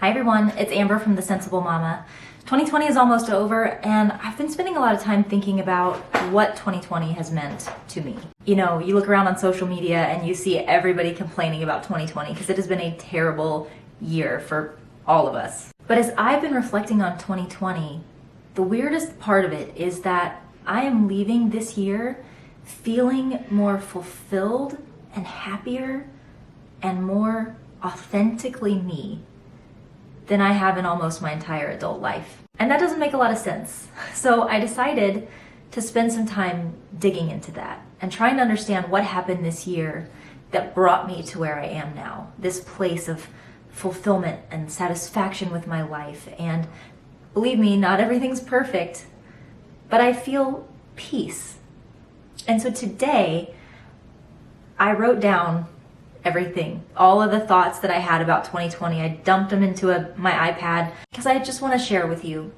Hi everyone, it's Amber from The Sensible Mama. 2020 is almost over and I've been spending a lot of time thinking about what 2020 has meant to me. You know, you look around on social media and you see everybody complaining about 2020 because it has been a terrible year for all of us. But as I've been reflecting on 2020, the weirdest part of it is that I am leaving this year feeling more fulfilled and happier and more authentically me than I have in almost my entire adult life. And that doesn't make a lot of sense. So I decided to spend some time digging into that and trying to understand what happened this year that brought me to where I am now. This place of fulfillment and satisfaction with my life. And believe me, not everything's perfect, but I feel peace. And so today, I wrote down everything, all of the thoughts that I had about 2020. I dumped them into my iPad because I just want to share with you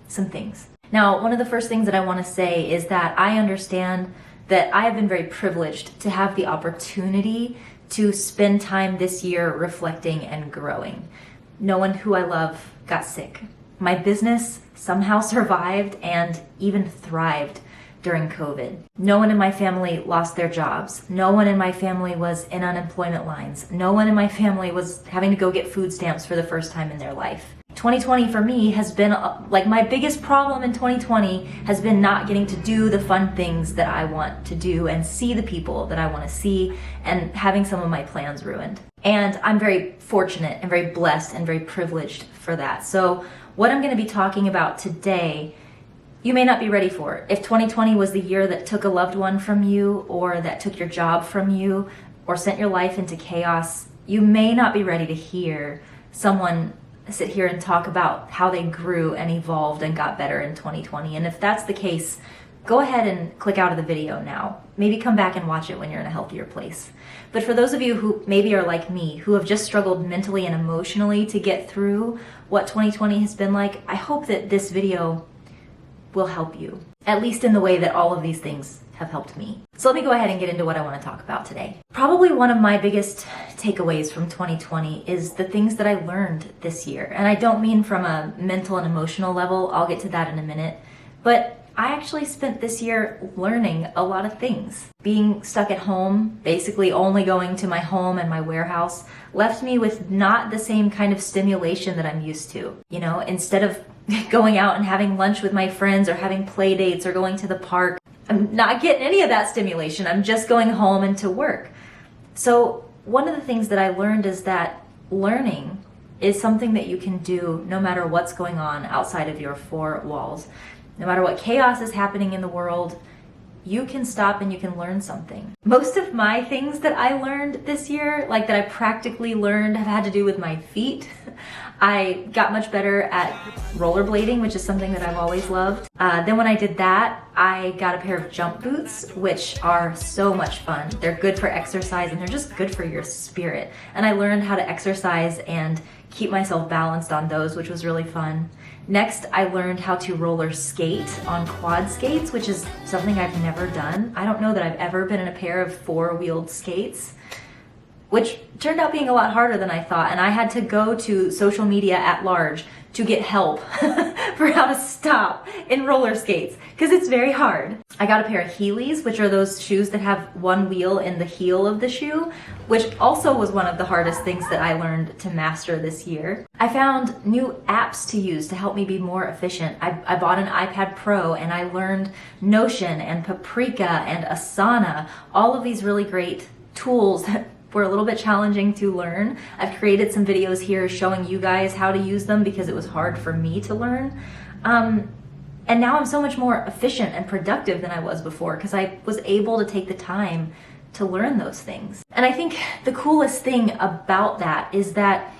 some things. Now, one of the first things that I want to say is that I understand that I have been very privileged to have the opportunity to spend time this year reflecting and growing. No one who I love got sick. My business somehow survived and even thrived during COVID. No one in my family lost their jobs. No one in my family was in unemployment lines. No one in my family was having to go get food stamps for the first time in their life. 2020 for me has been like my biggest problem in 2020 has been not getting to do the fun things that I want to do and see the people that I want to see and having some of my plans ruined. And I'm very fortunate and very blessed and very privileged for that. So what I'm going to be talking about today, you may not be ready for it. If 2020 was the year that took a loved one from you or that took your job from you or sent your life into chaos, you may not be ready to hear someone sit here and talk about how they grew and evolved and got better in 2020. And if that's the case, go ahead and click out of the video now. Maybe come back and watch it when you're in a healthier place. But for those of you who maybe are like me, who have just struggled mentally and emotionally to get through what 2020 has been like, I hope that this video will help you, at least in the way that all of these things have helped me. So let me go ahead and get into what I want to talk about today. Probably one of my biggest takeaways from 2020 is the things that I learned this year. And I don't mean from a mental and emotional level, I'll get to that in a minute, but I actually spent this year learning a lot of things. Being stuck at home, basically only going to my home and my warehouse, left me with not the same kind of stimulation that I'm used to. You know, instead of going out and having lunch with my friends or having play dates or going to the park, I'm not getting any of that stimulation. I'm just going home and to work. So one of the things that I learned is that learning is something that you can do no matter what's going on outside of your four walls. No matter what chaos is happening in the world, you can stop and you can learn something. Most of my things that I learned this year, like that I practically learned, have had to do with my feet. I got much better at rollerblading, which is something that I've always loved. Then when I did that, I got a pair of jump boots, which are so much fun. They're good for exercise and they're just good for your spirit. And I learned how to exercise and keep myself balanced on those, which was really fun. Next, I learned how to roller skate on quad skates, which is something I've never done. I don't know that I've ever been in a pair of four-wheeled skates, which turned out being a lot harder than I thought. And I had to go to social media at large to get help for how to stop in roller skates, because it's very hard. I got a pair of Heelys, which are those shoes that have one wheel in the heel of the shoe, which also was one of the hardest things that I learned to master this year. I found new apps to use to help me be more efficient. I bought an iPad Pro and I learned Notion and Paprika and Asana, all of these really great tools that were a little bit challenging to learn. I've created some videos here showing you guys how to use them because it was hard for me to learn. And now I'm so much more efficient and productive than I was before because I was able to take the time to learn those things. And I think the coolest thing about that is that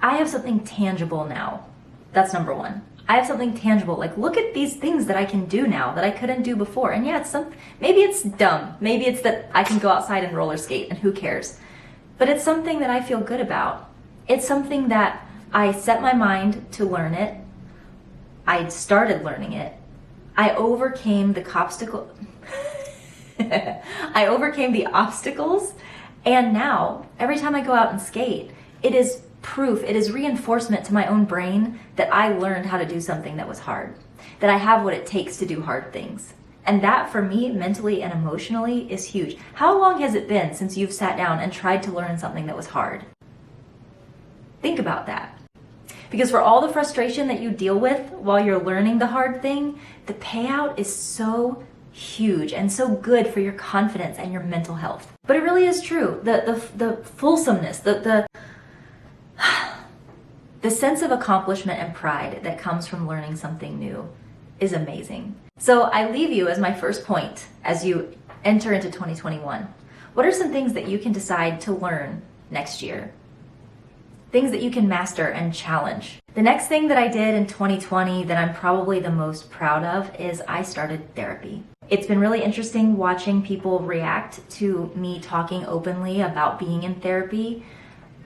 I have something tangible now. That's number one. I have something tangible. Like, look at these things that I can do now that I couldn't do before. And yeah, maybe it's dumb. Maybe it's that I can go outside and roller skate and who cares? But it's something that I feel good about. It's something that I set my mind to learn it. I started learning it. I overcame the obstacles, and now every time I go out and skate, it is proof, it is reinforcement to my own brain that I learned how to do something that was hard, that I have what it takes to do hard things. And that for me, mentally and emotionally, is huge. How long has it been since you've sat down and tried to learn something that was hard? Think about that. Because for all the frustration that you deal with while you're learning the hard thing, the payout is so huge and so good for your confidence and your mental health. But it really is true. The fulsomeness, the sense of accomplishment and pride that comes from learning something new is amazing. So I leave you as my first point as you enter into 2021. What are some things that you can decide to learn next year? Things that you can master and challenge. The next thing that I did in 2020 that I'm probably the most proud of is I started therapy. It's been really interesting watching people react to me talking openly about being in therapy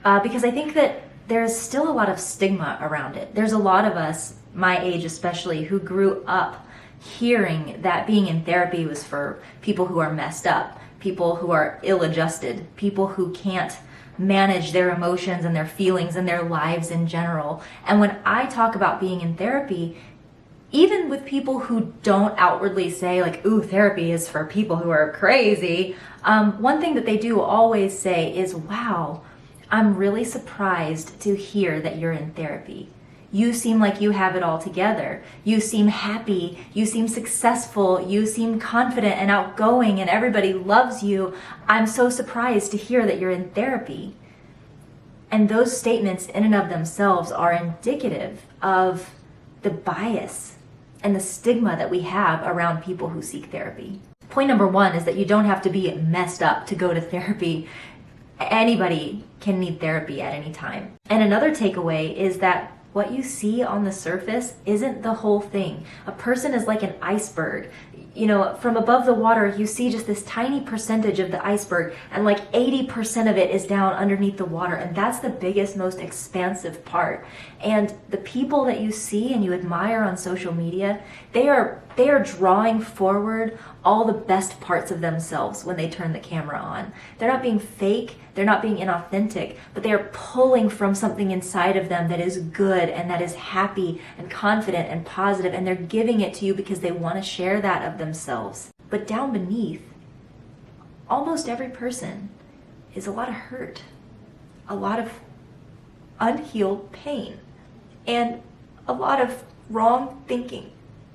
because I think that there's still a lot of stigma around it. There's a lot of us, my age especially, who grew up hearing that being in therapy was for people who are messed up, people who are ill-adjusted, people who can't manage their emotions and their feelings and their lives in general. And when I talk about being in therapy, even with people who don't outwardly say like, ooh, therapy is for people who are crazy, one thing that they do always say is, wow, I'm really surprised to hear that you're in therapy. You seem like you have it all together. You seem happy. You seem successful. You seem confident and outgoing and everybody loves you. I'm so surprised to hear that you're in therapy. And those statements in and of themselves are indicative of the bias and the stigma that we have around people who seek therapy. Point number one is that you don't have to be messed up to go to therapy. Anybody can need therapy at any time. And another takeaway is that what you see on the surface isn't the whole thing. A person is like an iceberg. You know, from above the water, you see just this tiny percentage of the iceberg, and like 80% of it is down underneath the water, and that's the biggest, most expansive part. And the people that you see and you admire on social media, they are drawing forward all the best parts of themselves when they turn the camera on. They're not being fake, they're not being inauthentic, but they are pulling from something inside of them that is good and that is happy and confident and positive, and they're giving it to you because they want to share that of themselves. But down beneath, almost every person is a lot of hurt, a lot of unhealed pain, and a lot of wrong thinking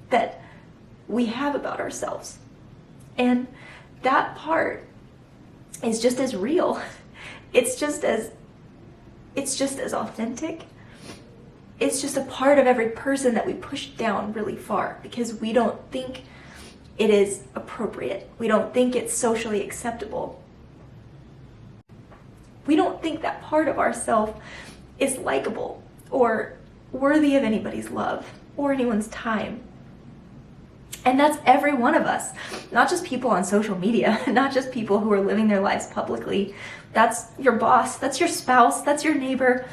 that we have about ourselves. And that part is just as real. It's just as authentic. It's just a part of every person that we push down really far because we don't think it is appropriate. We don't think it's socially acceptable. We don't think that part of ourselves is likable or worthy of anybody's love or anyone's time. And that's every one of us, not just people on social media, not just people who are living their lives publicly. That's your boss, that's your spouse, that's your neighbor,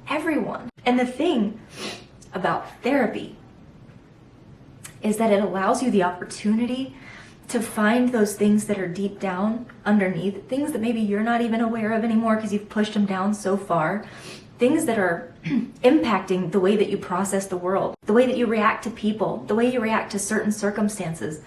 everyone. And the thing about therapy is that it allows you the opportunity to find those things that are deep down underneath, things that maybe you're not even aware of anymore because you've pushed them down so far, things that are impacting the way that you process the world, the way that you react to people, the way you react to certain circumstances.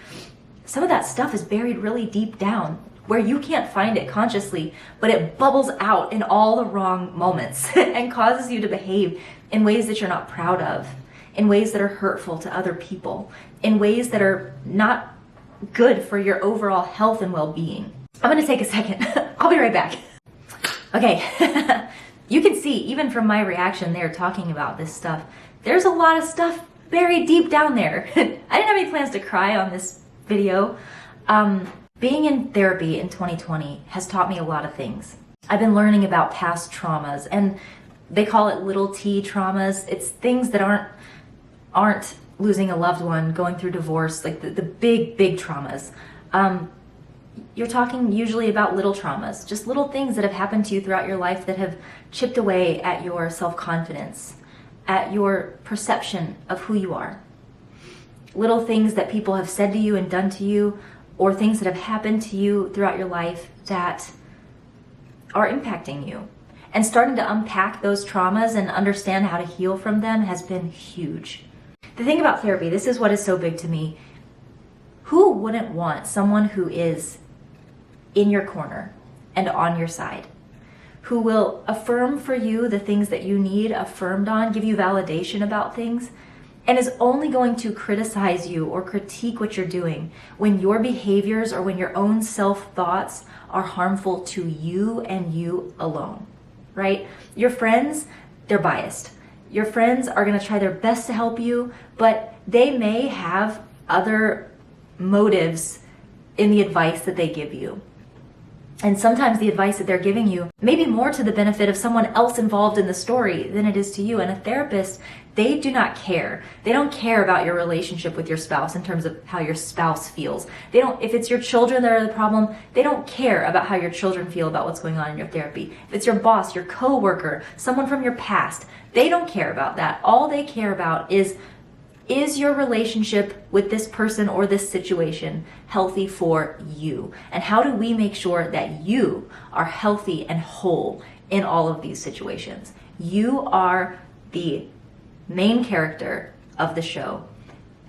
Some of that stuff is buried really deep down where you can't find it consciously, but it bubbles out in all the wrong moments and causes you to behave in ways that you're not proud of, in ways that are hurtful to other people, in ways that are not good for your overall health and well-being. I'm gonna take a second. I'll be right back. Okay. You can see, even from my reaction there talking about this stuff, there's a lot of stuff buried deep down there. I didn't have any plans to cry on this video. Being in therapy in 2020 has taught me a lot of things. I've been learning about past traumas, and they call it little t traumas. It's things that aren't losing a loved one, going through divorce, like the big traumas. You're talking usually about little traumas, just little things that have happened to you throughout your life that have chipped away at your self-confidence, at your perception of who you are. Little things that people have said to you and done to you, or things that have happened to you throughout your life that are impacting you. and starting to unpack those traumas and understand how to heal from them has been huge. The thing about therapy, this is what is so big to me. Who wouldn't want someone who is in your corner and on your side, who will affirm for you the things that you need affirmed on, give you validation about things, and is only going to criticize you or critique what you're doing when your behaviors or when your own self-thoughts are harmful to you and you alone, right? Your friends, they're biased. Your friends are gonna try their best to help you, but they may have other motives in the advice that they give you. And sometimes the advice that they're giving you may be more to the benefit of someone else involved in the story than it is to you. And a therapist, they do not care. They don't care about your relationship with your spouse in terms of how your spouse feels. They don't, if it's your children that are the problem, they don't care about how your children feel about what's going on in your therapy. If it's your boss, your coworker, someone from your past, they don't care about that. All they care about is your relationship with this person or this situation healthy for you? And how do we make sure that you are healthy and whole in all of these situations? You are the main character of the show,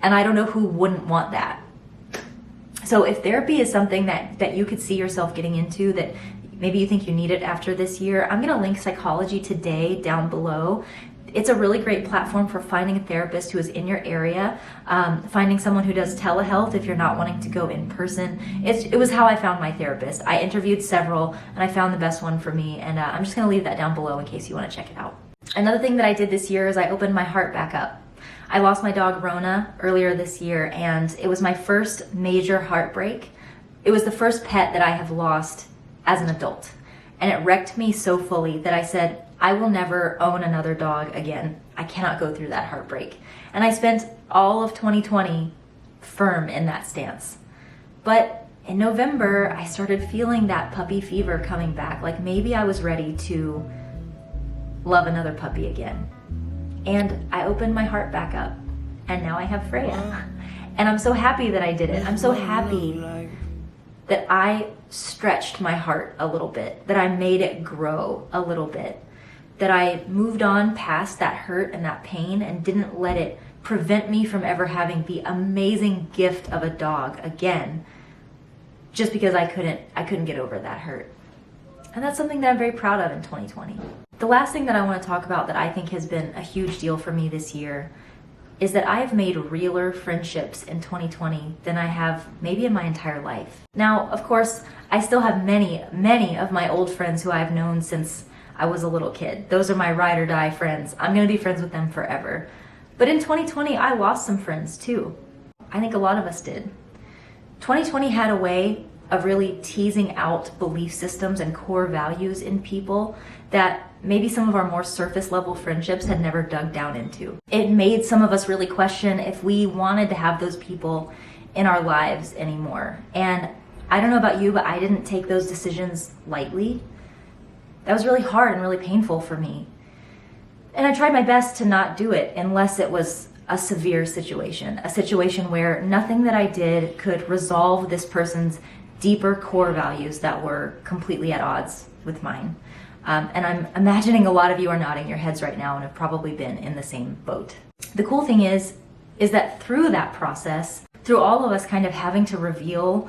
and I don't know who wouldn't want that. So if therapy is something that you could see yourself getting into, that maybe you think you need it after this year, I'm gonna link Psychology Today down below. It's a really great platform for finding a therapist who is in your area, finding someone who does telehealth if you're not wanting to go in person. It was how I found my therapist. I interviewed several and I found the best one for me, and I'm just gonna leave that down below in case you wanna check it out. Another thing that I did this year is I opened my heart back up. I lost my dog Rona earlier this year, and it was my first major heartbreak. It was the first pet that I have lost as an adult, and it wrecked me so fully that I said, I will never own another dog again. I cannot go through that heartbreak. And I spent all of 2020 firm in that stance. But in November, I started feeling that puppy fever coming back. Like maybe I was ready to love another puppy again. And I opened my heart back up, and now I have Freya. And I'm so happy that I did it. I'm so happy that I stretched my heart a little bit, that I made it grow a little bit, that I moved on past that hurt and that pain and didn't let it prevent me from ever having the amazing gift of a dog again, just because I couldn't get over that hurt. And that's something that I'm very proud of in 2020. The last thing that I want to talk about that I think has been a huge deal for me this year is that I have made realer friendships in 2020 than I have maybe in my entire life. Now, of course, I still have many of my old friends who I've known since I was a little kid. Those are my ride or die friends. I'm gonna be friends with them forever. But in 2020, I lost some friends too. I think a lot of us did. 2020 had a way of really teasing out belief systems and core values in people that maybe some of our more surface level friendships had never dug down into. It made some of us really question if we wanted to have those people in our lives anymore. And I don't know about you, but I didn't take those decisions lightly. That was really hard and really painful for me. And I tried my best to not do it unless it was a severe situation, a situation where nothing that I did could resolve this person's deeper core values that were completely at odds with mine. And I'm imagining a lot of you are nodding your heads right now and have probably been in the same boat. The cool thing is that through that process, through all of us kind of having to reveal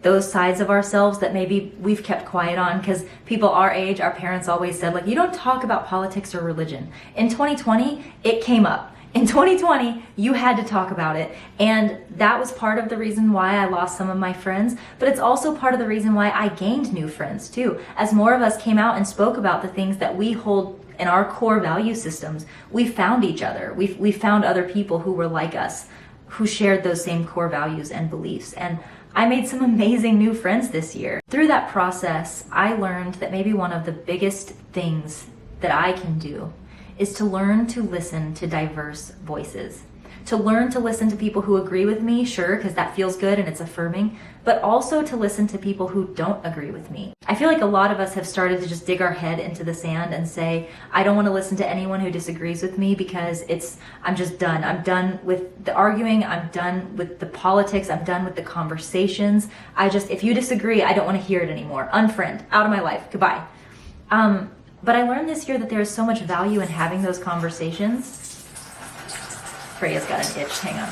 those sides of ourselves that maybe we've kept quiet on, because people our age, our parents always said, like, you don't talk about politics or religion. In 2020, it came up. In 2020, you had to talk about it. And that was part of the reason why I lost some of my friends, but it's also part of the reason why I gained new friends too. As more of us came out and spoke about the things that we hold in our core value systems, we found each other. We found other people who were like us, who shared those same core values and beliefs. And I made some amazing new friends this year. Through that process, I learned that maybe one of the biggest things that I can do is to learn to listen to diverse voices. To learn to listen to people who agree with me, sure, because that feels good and it's affirming, but also to listen to people who don't agree with me. I feel like a lot of us have started to just dig our head into the sand and say, I don't want to listen to anyone who disagrees with me because I'm just done. I'm done with the arguing, I'm done with the politics, I'm done with the conversations. If you disagree, I don't want to hear it anymore. Unfriend, out of my life, goodbye. But I learned this year that there is so much value in having those conversations. Freya's got an itch, hang on.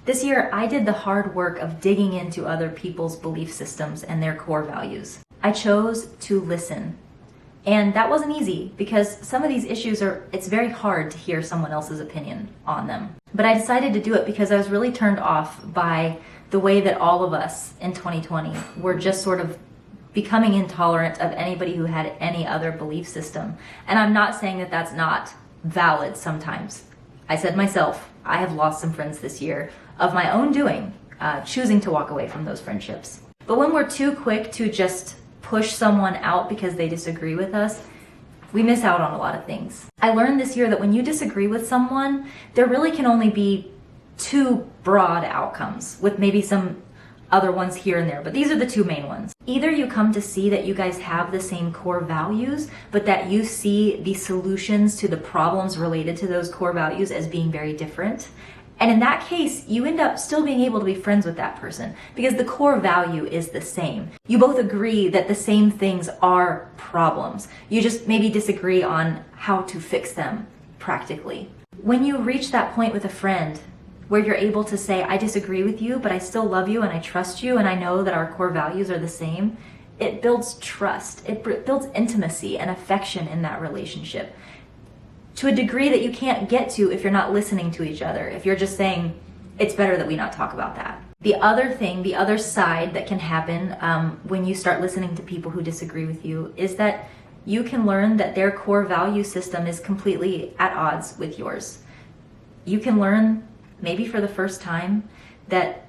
This year, I did the hard work of digging into other people's belief systems and their core values. I chose to listen. And that wasn't easy because some of these issues it's very hard to hear someone else's opinion on them. But I decided to do it because I was really turned off by the way that all of us in 2020 were just sort of becoming intolerant of anybody who had any other belief system. And I'm not saying that that's not valid sometimes. I said myself, I have lost some friends this year of my own doing, choosing to walk away from those friendships. But when we're too quick to just push someone out because they disagree with us, we miss out on a lot of things. I learned this year that when you disagree with someone, there really can only be two broad outcomes, with maybe some other ones here and there, but these are the two main ones. Either you come to see that you guys have the same core values, but that you see the solutions to the problems related to those core values as being very different. And in that case, you end up still being able to be friends with that person because the core value is the same. You both agree that the same things are problems. You just maybe disagree on how to fix them practically. When you reach that point with a friend where you're able to say, I disagree with you, but I still love you and I trust you and I know that our core values are the same, it builds trust. It builds intimacy and affection in that relationship, to a degree that you can't get to if you're not listening to each other, if you're just saying, it's better that we not talk about that. The other thing, the other side that can happen when you start listening to people who disagree with you is that you can learn that their core value system is completely at odds with yours. You can learn, maybe for the first time, that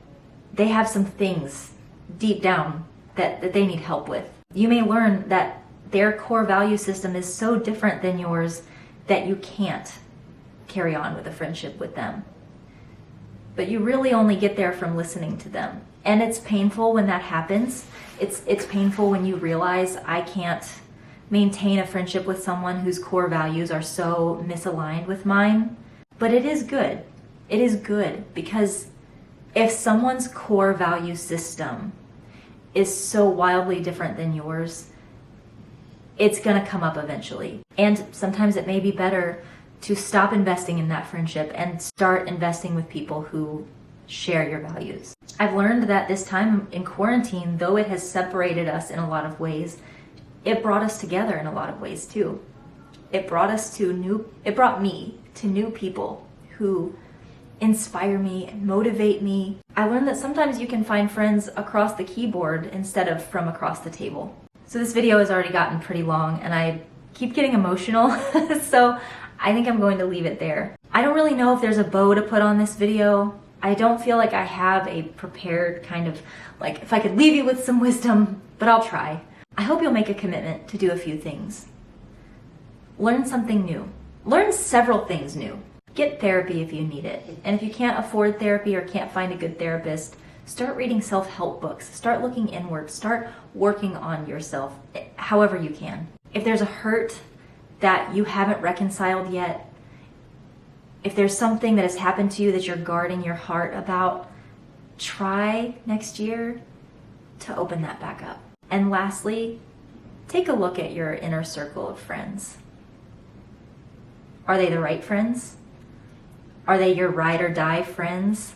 they have some things deep down that they need help with. You may learn that their core value system is so different than yours that you can't carry on with a friendship with them. But you really only get there from listening to them. And it's painful when that happens. It's painful when you realize I can't maintain a friendship with someone whose core values are so misaligned with mine. But it is good. It is good because if someone's core value system is so wildly different than yours, it's gonna come up eventually. And sometimes it may be better to stop investing in that friendship and start investing with people who share your values. I've learned that this time in quarantine, though it has separated us in a lot of ways, it brought us together in a lot of ways too. It brought me to new people who inspire me and motivate me. I learned that sometimes you can find friends across the keyboard instead of from across the table. So this video has already gotten pretty long and I keep getting emotional, so I think I'm going to leave it there. I don't really know if there's a bow to put on this video. I don't feel like I have a prepared kind of, like, if I could leave you with some wisdom, but I'll try. I hope you'll make a commitment to do a few things. Learn something new. Learn several things new. Get therapy if you need it. And if you can't afford therapy or can't find a good therapist, start reading self-help books. Start looking inward. Start working on yourself however you can. If there's a hurt that you haven't reconciled yet, if there's something that has happened to you that you're guarding your heart about, try next year to open that back up. And lastly, take a look at your inner circle of friends. Are they the right friends? Are they your ride or die friends?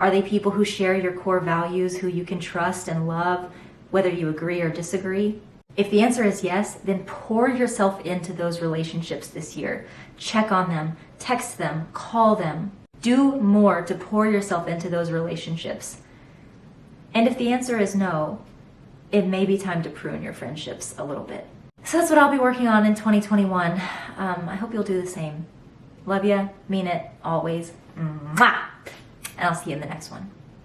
Are they people who share your core values, who you can trust and love, whether you agree or disagree? If the answer is yes, then pour yourself into those relationships this year. Check on them, text them, call them. Do more to pour yourself into those relationships. And if the answer is no, it may be time to prune your friendships a little bit. So that's what I'll be working on in 2021. I hope you'll do the same. Love ya, mean it, always. Mwah! And I'll see you in the next one.